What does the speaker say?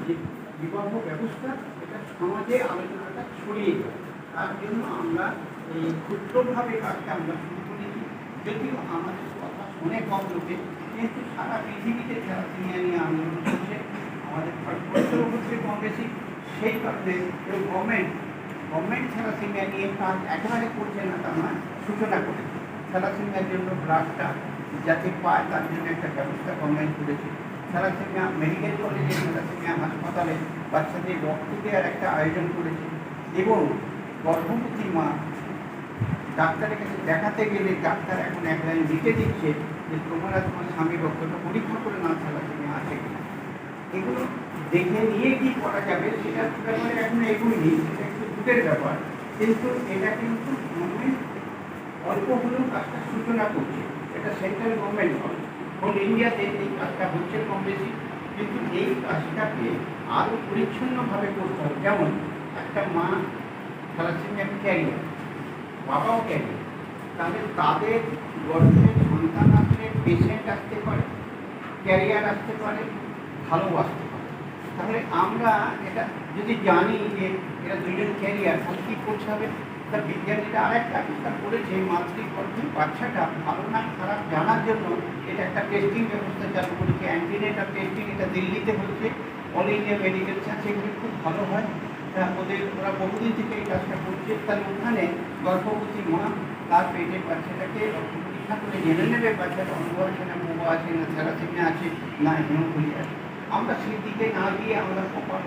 যে বিবাহ ব্যবস্থা এটা সমাজে আলোচনাটা ছড়িয়ে যায়। তার জন্য আমরা এই ক্ষুদ্রভাবে কাজটা আমরা শুরু করেছি। যদিও আমাদের কথা শুনে কম লোকে, কিন্তু সারা পৃথিবীতে থ্যালাসেমিয়া নিয়ে আন্দোলন করছে, আমাদের ভারতবর্ষেরও হচ্ছে কম বেশি। সেই কারণে গভর্নমেন্ট থ্যালাসেমিয়া নিয়ে কাজ একেবারে করছে না তা নয়, সূচনা করেছে। থ্যালাসেমিয়ার জন্য ব্লাডটা যাতে পায় তার জন্য একটা ব্যবস্থা গভর্নমেন্ট করেছে। থ্যালাসেমিয়া মেডিকেল কলেজে, থ্যালাসেমিয়া হাসপাতালে বাচ্চাদের রক্ত দেওয়ার একটা আয়োজন করেছে। এবং গর্ভবতী মা ডাক্তারের কাছে দেখাতে গেলে ডাক্তার এখন এক লাইন লিখে দিচ্ছে যে তোমরা তোমার স্বামীর রক্তটা পরীক্ষা করে না, থ্যালাসেমিয়া আছে কিনা। এগুলো দেখে নিয়ে কি করা যাবে সেটার ব্যাপারে এখন এগুলি, সেটা একটু দূরের ব্যাপার। কিন্তু এটা কিন্তু গভর্নমেন্ট অল্প হলেও কাজটা সূচনা করছে। এটা সেন্ট্রাল গভর্নমেন্ট নয়, হোল ইন্ডিয়াতে এই কাজটা হচ্ছে কম বেশি। কিন্তু এই কাজটাকে আরও পরিচ্ছন্নভাবে করতে হবে। যেমন একটা মা থ্যালাসেমিয়া ক্যারিয়ার, বাবাও ক্যারিয়ার, তাহলে তাদের গর্ভে সন্তান আসলে পেশেন্ট আসতে পারে, ক্যারিয়ার আসতে পারে, ভালো আসতে পারে। তাহলে আমরা এটা যদি জানি যে এরা দুজন ক্যারিয়ার, তাহলে কী করতে হবে? তার বিজ্ঞানীরা আরেকটা আবিষ্কার করেছে, মাতৃগর্ভের বাচ্চাটা ভালো না খারাপ জানার জন্য এটা একটা টেস্টিং ব্যবস্থা চালু করেছে, অ্যান্টিনেটাল টেস্টিং। এটা দিল্লিতে হচ্ছে, অল ইন্ডিয়া মেডিকেল সায়েন্স, এগুলো খুব ভালো হয়। ওরা বহুদিন থেকে এই কাজটা করছে। তাহলে ওখানে গর্ভবতী মা তার পেটের বাচ্চাটাকে রক্ত পরীক্ষা করে জেনে নেবে বাচ্চাটা অঙ্গ আছে না, মোবা আছে না, থ্যালাসেমিয়া আছে না, হিমোফিলিয়া আছে। আমরা সেই দিকে না গিয়ে আমরা প্রপার